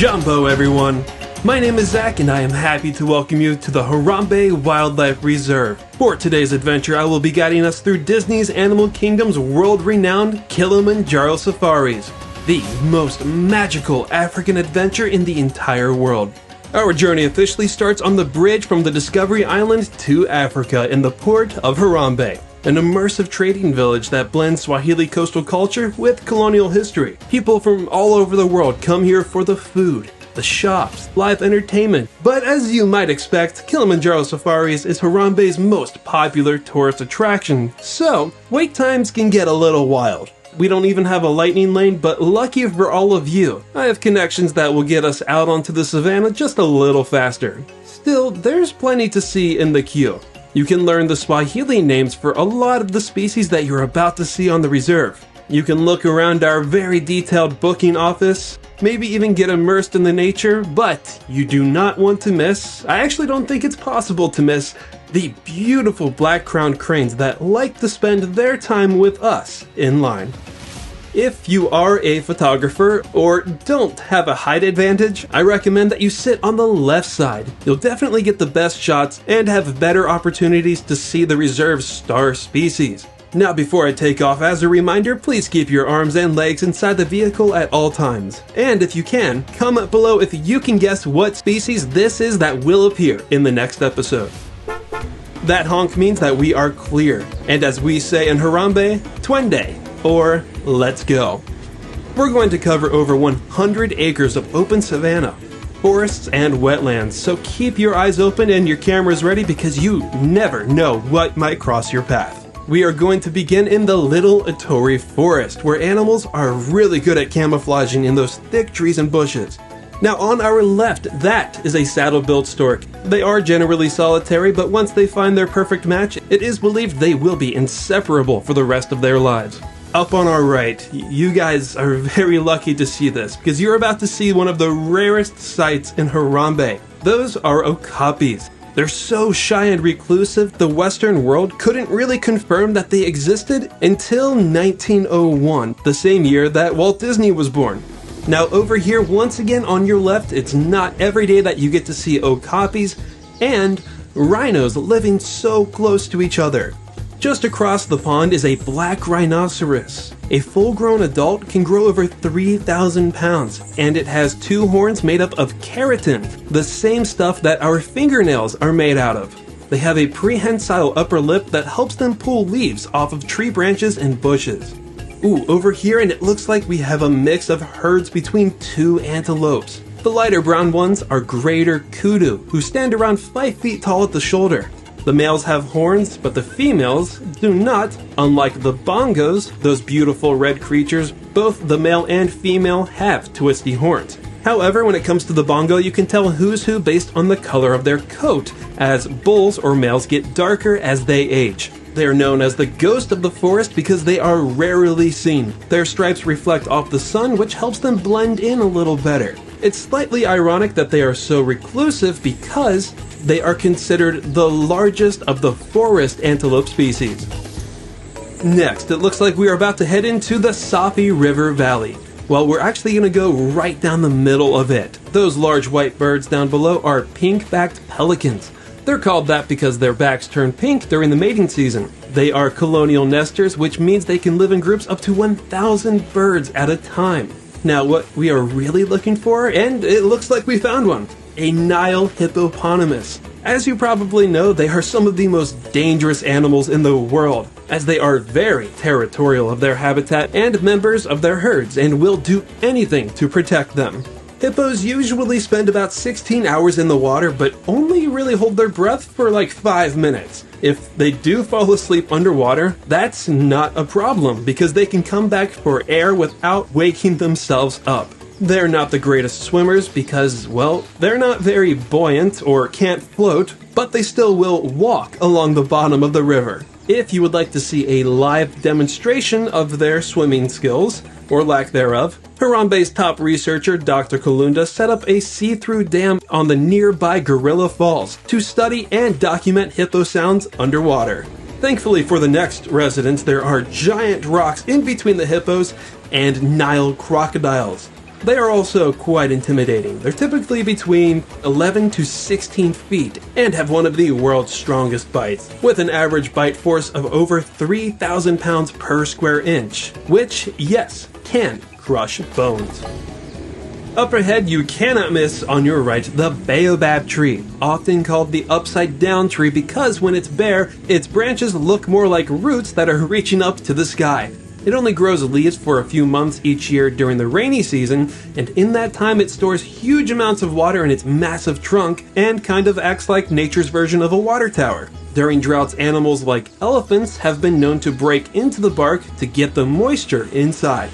Jumbo, everyone! My name is Zach, and I am happy to welcome you to the Harambe Wildlife Reserve. For today's adventure, I will be guiding us through Disney's Animal Kingdom's world-renowned Kilimanjaro Safaris, the most magical African adventure in the entire world. Our journey officially starts on the bridge from the Discovery Island to Africa in the port of Harambe, an immersive trading village that blends Swahili coastal culture with colonial history. People from all over the world come here for the food, the shops, live entertainment. But as you might expect, Kilimanjaro Safaris is Harambe's most popular tourist attraction, so wait times can get a little wild. We don't even have a lightning lane, but lucky for all of you, I have connections that will get us out onto the savannah just a little faster. Still, there's plenty to see in the queue. You can learn the Swahili names for a lot of the species that you're about to see on the reserve. You can look around our very detailed booking office, maybe even get immersed in the nature, but you do not want to miss, I actually don't think it's possible to miss, the beautiful black-crowned cranes that like to spend their time with us in line. If you are a photographer or don't have a height advantage, I recommend that you sit on the left side. You'll definitely get the best shots and have better opportunities to see the reserve's star species. Now before I take off, as a reminder, please keep your arms and legs inside the vehicle at all times. And if you can, comment below if you can guess what species this is that will appear in the next episode. That honk means that we are clear, and as we say in Harambe, Twende, or let's go. We're going to cover over 100 acres of open savanna, forests, and wetlands, so keep your eyes open and your cameras ready because you never know what might cross your path. We are going to begin in the little Ituri Forest, where animals are really good at camouflaging in those thick trees and bushes. Now on our left, that is a saddle-billed stork. They are generally solitary, but once they find their perfect match, it is believed they will be inseparable for the rest of their lives. Up on our right, you guys are very lucky to see this, because you're about to see one of the rarest sights in Harambe. Those are okapis. They're so shy and reclusive, the Western world couldn't really confirm that they existed until 1901, the same year that Walt Disney was born. Now over here, once again on your left, it's not every day that you get to see okapis and rhinos living so close to each other. Just across the pond is a black rhinoceros. A full-grown adult can grow over 3,000 pounds, and it has two horns made up of keratin, the same stuff that our fingernails are made out of. They have a prehensile upper lip that helps them pull leaves off of tree branches and bushes. Ooh, over here, and it looks like we have a mix of herds between two antelopes. The lighter brown ones are greater Kudu, who stand around 5 feet tall at the shoulder. The males have horns, but the females do not. Unlike the Bongos, those beautiful red creatures, both the male and female have twisty horns. However, when it comes to the Bongo, you can tell who's who based on the color of their coat, as bulls or males get darker as they age. They are known as the ghost of the forest because they are rarely seen. Their stripes reflect off the sun, which helps them blend in a little better. It's slightly ironic that they are so reclusive because they are considered the largest of the forest antelope species. Next, it looks like we are about to head into the Safi River Valley. Well, we're actually going to go right down the middle of it. Those large white birds down below are pink-backed pelicans. They're called that because their backs turn pink during the mating season. They are colonial nesters, which means they can live in groups up to 1,000 birds at a time. Now, what we are really looking for, and it looks like we found one, a Nile hippopotamus. As you probably know, they are some of the most dangerous animals in the world, as they are very territorial of their habitat and members of their herds and will do anything to protect them. Hippos usually spend about 16 hours in the water, but only really hold their breath for like 5 minutes. If they do fall asleep underwater, that's not a problem because they can come back for air without waking themselves up. They're not the greatest swimmers because, well, they're not very buoyant or can't float, but they still will walk along the bottom of the river. If you would like to see a live demonstration of their swimming skills, or lack thereof, Harambe's top researcher, Dr. Kalunda, set up a see-through dam on the nearby Gorilla Falls to study and document hippo sounds underwater. Thankfully for the next residents, there are giant rocks in between the hippos and Nile crocodiles. They are also quite intimidating. They're typically between 11 to 16 feet and have one of the world's strongest bites, with an average bite force of over 3,000 pounds per square inch, which, yes, can crush bones. Up ahead, you cannot miss, on your right, the baobab tree, often called the upside-down tree because when it's bare, its branches look more like roots that are reaching up to the sky. It only grows leaves for a few months each year during the rainy season, and in that time it stores huge amounts of water in its massive trunk and kind of acts like nature's version of a water tower. During droughts, animals like elephants have been known to break into the bark to get the moisture inside.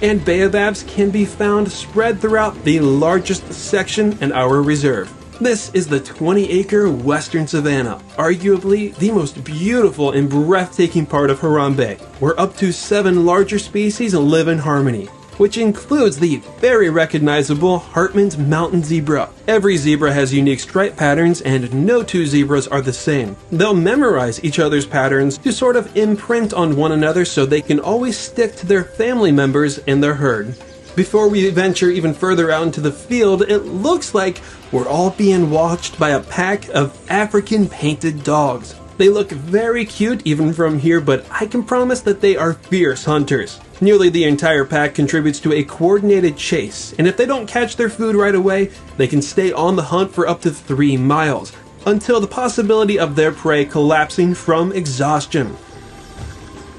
And baobabs can be found spread throughout the largest section in our reserve. This is the 20-acre western savanna, arguably the most beautiful and breathtaking part of Harambe, where up to 7 larger species live in harmony, which includes the very recognizable Hartmann's mountain zebra. Every zebra has unique stripe patterns and no two zebras are the same. They'll memorize each other's patterns to sort of imprint on one another so they can always stick to their family members in their herd. Before we venture even further out into the field, it looks like we're all being watched by a pack of African painted dogs. They look very cute even from here, but I can promise that they are fierce hunters. Nearly the entire pack contributes to a coordinated chase, and if they don't catch their food right away, they can stay on the hunt for up to 3 miles, until the possibility of their prey collapsing from exhaustion.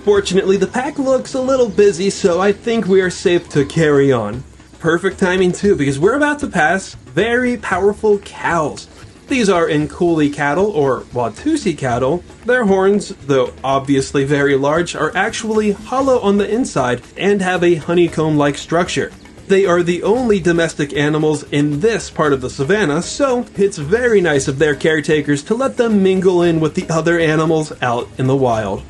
Fortunately, the pack looks a little busy, so I think we are safe to carry on. Perfect timing too, because we're about to pass very powerful cows. These are Ankole cattle, or Watusi cattle. Their horns, though obviously very large, are actually hollow on the inside and have a honeycomb-like structure. They are the only domestic animals in this part of the savannah, so it's very nice of their caretakers to let them mingle in with the other animals out in the wild.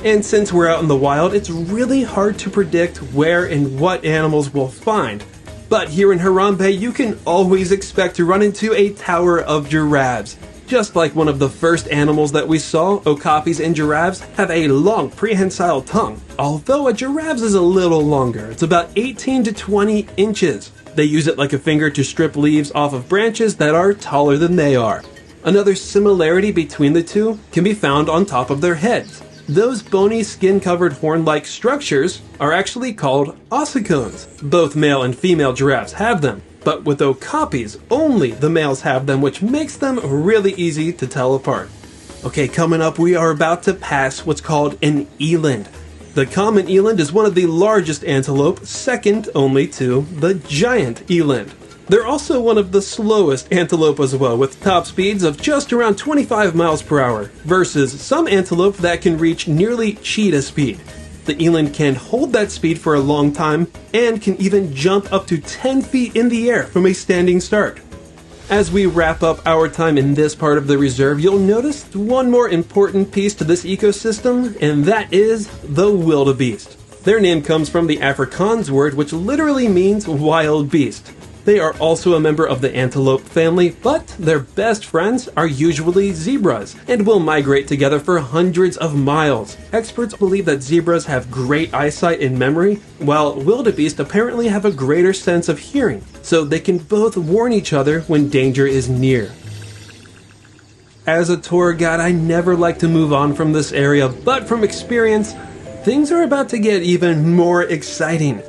And since we're out in the wild, it's really hard to predict where and what animals we'll find. But here in Harambe, you can always expect to run into a tower of giraffes. Just like one of the first animals that we saw, okapis and giraffes have a long prehensile tongue. Although a giraffe's is a little longer, it's about 18 to 20 inches. They use it like a finger to strip leaves off of branches that are taller than they are. Another similarity between the two can be found on top of their heads. Those bony skin-covered horn-like structures are actually called ossicones. Both male and female giraffes have them, but with okapis, only the males have them, which makes them really easy to tell apart. Okay, coming up, we are about to pass what's called an eland. The common eland is one of the largest antelope, second only to the giant eland. They're also one of the slowest antelope as well, with top speeds of just around 25 miles per hour, versus some antelope that can reach nearly cheetah speed. The eland can hold that speed for a long time, and can even jump up to 10 feet in the air from a standing start. As we wrap up our time in this part of the reserve, you'll notice one more important piece to this ecosystem, and that is the wildebeest. Their name comes from the Afrikaans word which literally means wild beast. They are also a member of the antelope family, but their best friends are usually zebras, and will migrate together for hundreds of miles. Experts believe that zebras have great eyesight and memory, while wildebeest apparently have a greater sense of hearing, so they can both warn each other when danger is near. As a tour guide, I never like to move on from this area, but from experience, things are about to get even more exciting.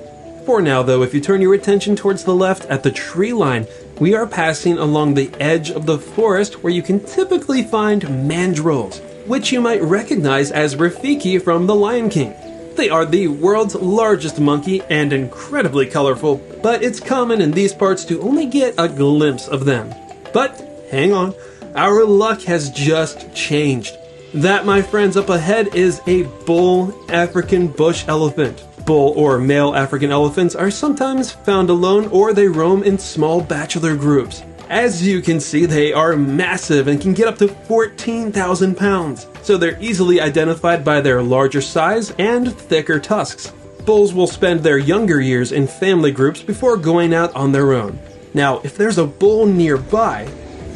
For now though, if you turn your attention towards the left at the tree line, we are passing along the edge of the forest where you can typically find mandrills, which you might recognize as Rafiki from The Lion King. They are the world's largest monkey and incredibly colorful, but it's common in these parts to only get a glimpse of them. But hang on, our luck has just changed. That, my friends, up ahead is a bull African bush elephant. Bull or male African elephants are sometimes found alone, or they roam in small bachelor groups. As you can see, they are massive and can get up to 14,000 pounds, so they're easily identified by their larger size and thicker tusks. Bulls will spend their younger years in family groups before going out on their own. Now, if there's a bull nearby,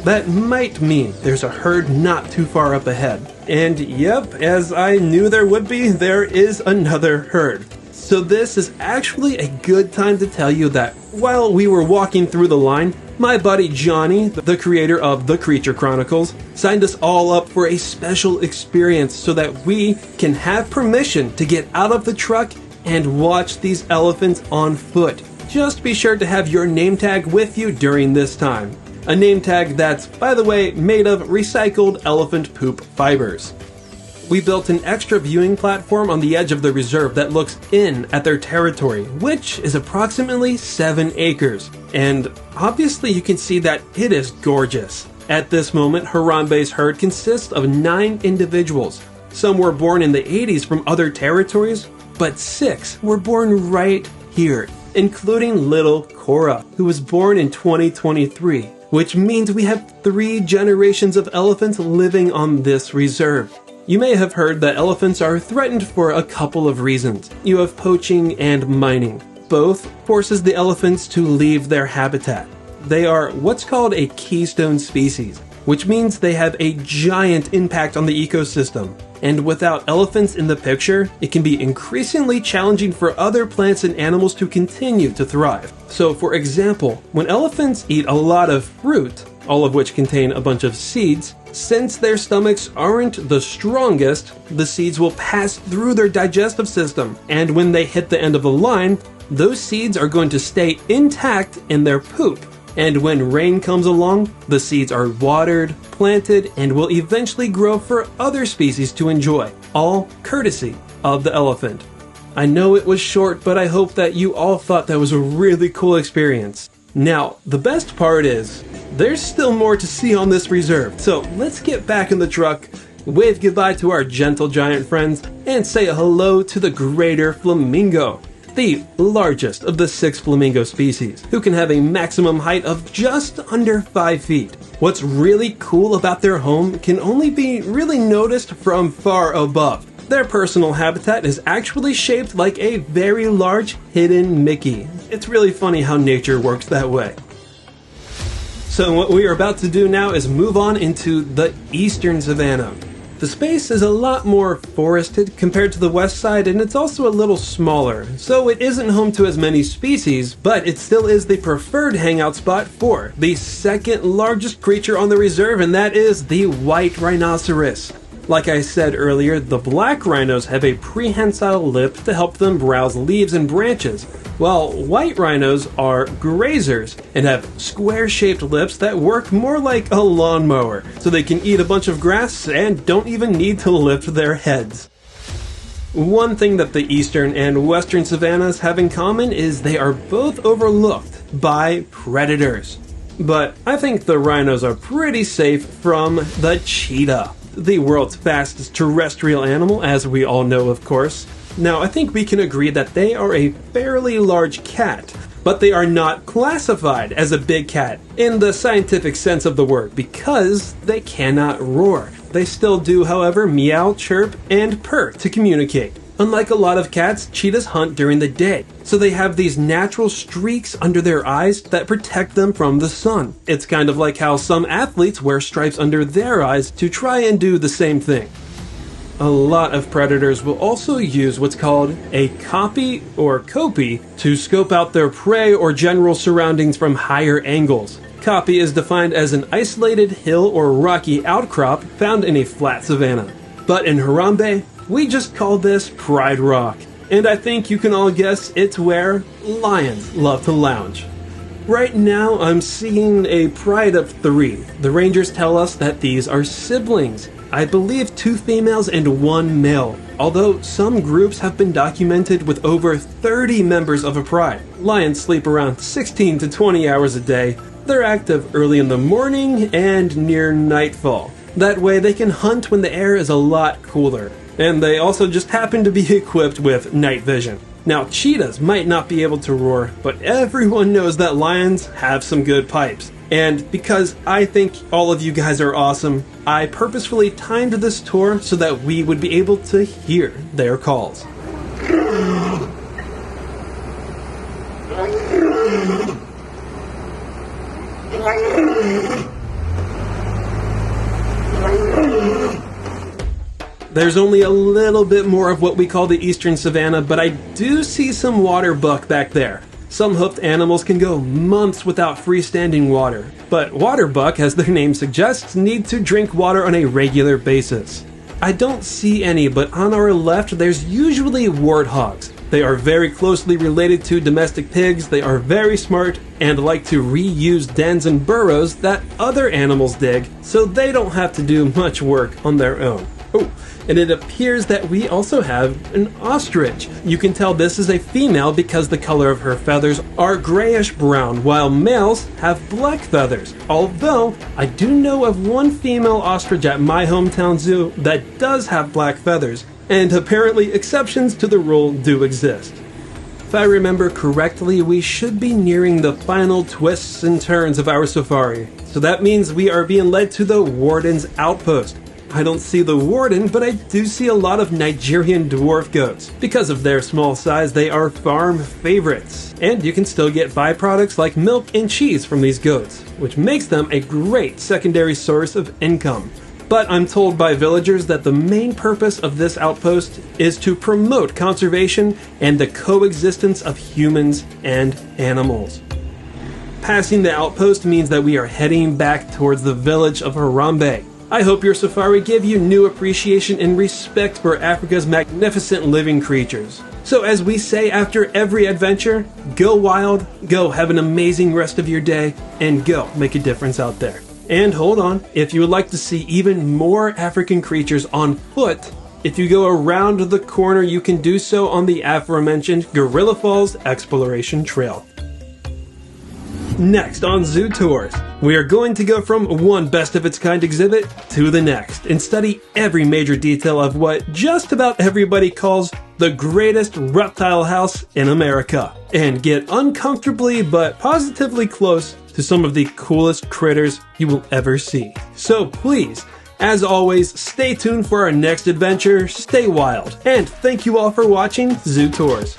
that might mean there's a herd not too far up ahead. And yep, as I knew there would be, there is another herd. So this is actually a good time to tell you that while we were walking through the line, my buddy Johnny, the creator of The Creature Chronicles, signed us all up for a special experience so that we can have permission to get out of the truck and watch these elephants on foot. Just be sure to have your name tag with you during this time. A name tag that's, by the way, made of recycled elephant poop fibers. We built an extra viewing platform on the edge of the reserve that looks in at their territory, which is approximately 7 acres. And obviously you can see that it is gorgeous. At this moment, Harambe's herd consists of 9 individuals. Some were born in the 80s from other territories, but 6 were born right here, including little Cora, who was born in 2023, which means we have 3 generations of elephants living on this reserve. You may have heard that elephants are threatened for a couple of reasons. You have poaching and mining. Both forces the elephants to leave their habitat. They are what's called a keystone species, which means they have a giant impact on the ecosystem. And without elephants in the picture, it can be increasingly challenging for other plants and animals to continue to thrive. So for example, when elephants eat a lot of fruit, all of which contain a bunch of seeds, since their stomachs aren't the strongest, the seeds will pass through their digestive system, and when they hit the end of the line, those seeds are going to stay intact in their poop. And when rain comes along, the seeds are watered, planted, and will eventually grow for other species to enjoy, all courtesy of the elephant. I know it was short, but I hope that you all thought that was a really cool experience. Now, the best part is, there's still more to see on this reserve, so let's get back in the truck, wave goodbye to our gentle giant friends, and say hello to the greater flamingo, the largest of the 6 flamingo species, who can have a maximum height of just under 5 feet. What's really cool about their home can only be really noticed from far above. Their personal habitat is actually shaped like a very large hidden Mickey. It's really funny how nature works that way. So what we are about to do now is move on into the eastern savanna. The space is a lot more forested compared to the west side, and it's also a little smaller, so it isn't home to as many species, but it still is the preferred hangout spot for the second largest creature on the reserve, and that is the white rhinoceros. Like I said earlier, the black rhinos have a prehensile lip to help them browse leaves and branches, while white rhinos are grazers and have square-shaped lips that work more like a lawnmower, so they can eat a bunch of grass and don't even need to lift their heads. One thing that the eastern and western savannas have in common is they are both overlooked by predators. But I think the rhinos are pretty safe from the cheetah, the world's fastest terrestrial animal, as we all know, of course. Now, I think we can agree that they are a fairly large cat, but they are not classified as a big cat in the scientific sense of the word because they cannot roar. They still do, however, meow, chirp, and purr to communicate. Unlike a lot of cats, cheetahs hunt during the day, so they have these natural streaks under their eyes that protect them from the sun. It's kind of like how some athletes wear stripes under their eyes to try and do the same thing. A lot of predators will also use what's called a copy or copy to scope out their prey or general surroundings from higher angles. Copy is defined as an isolated hill or rocky outcrop found in a flat savanna. But in Harambe, we just call this Pride Rock, and I think you can all guess it's where lions love to lounge. Right now I'm seeing a pride of 3. The rangers tell us that these are siblings. I believe 2 females and 1 male, although some groups have been documented with over 30 members of a pride. Lions sleep around 16 to 20 hours a day. They're active early in the morning and near nightfall. That way they can hunt when the air is a lot cooler. And they also just happen to be equipped with night vision. Now, cheetahs might not be able to roar, but everyone knows that lions have some good pipes. And because I think all of you guys are awesome, I purposefully timed this tour so that we would be able to hear their calls. There's only a little bit more of what we call the eastern savanna, but I do see some water buck back there. Some hoofed animals can go months without freestanding water, but water buck, as their name suggests, need to drink water on a regular basis. I don't see any, but on our left there's usually warthogs. They are very closely related to domestic pigs, they are very smart, and like to reuse dens and burrows that other animals dig, so they don't have to do much work on their own. Oh, and it appears that we also have an ostrich. You can tell this is a female because the color of her feathers are grayish brown, while males have black feathers. Although, I do know of one female ostrich at my hometown zoo that does have black feathers, and apparently exceptions to the rule do exist. If I remember correctly, we should be nearing the final twists and turns of our safari. So that means we are being led to the warden's outpost. I don't see the warden, but I do see a lot of Nigerian dwarf goats. Because of their small size, they are farm favorites. And you can still get byproducts like milk and cheese from these goats, which makes them a great secondary source of income. But I'm told by villagers that the main purpose of this outpost is to promote conservation and the coexistence of humans and animals. Passing the outpost means that we are heading back towards the village of Harambe. I hope your safari gave you new appreciation and respect for Africa's magnificent living creatures. So as we say after every adventure, go wild, go have an amazing rest of your day, and go make a difference out there. And hold on, if you would like to see even more African creatures on foot, if you go around the corner you can do so on the aforementioned Gorilla Falls Exploration Trail. Next on Zoo Tours, we are going to go from one best-of-its-kind exhibit to the next and study every major detail of what just about everybody calls the greatest reptile house in America, and get uncomfortably but positively close to some of the coolest critters you will ever see. So please, as always, stay tuned for our next adventure, stay wild, and thank you all for watching Zoo Tours.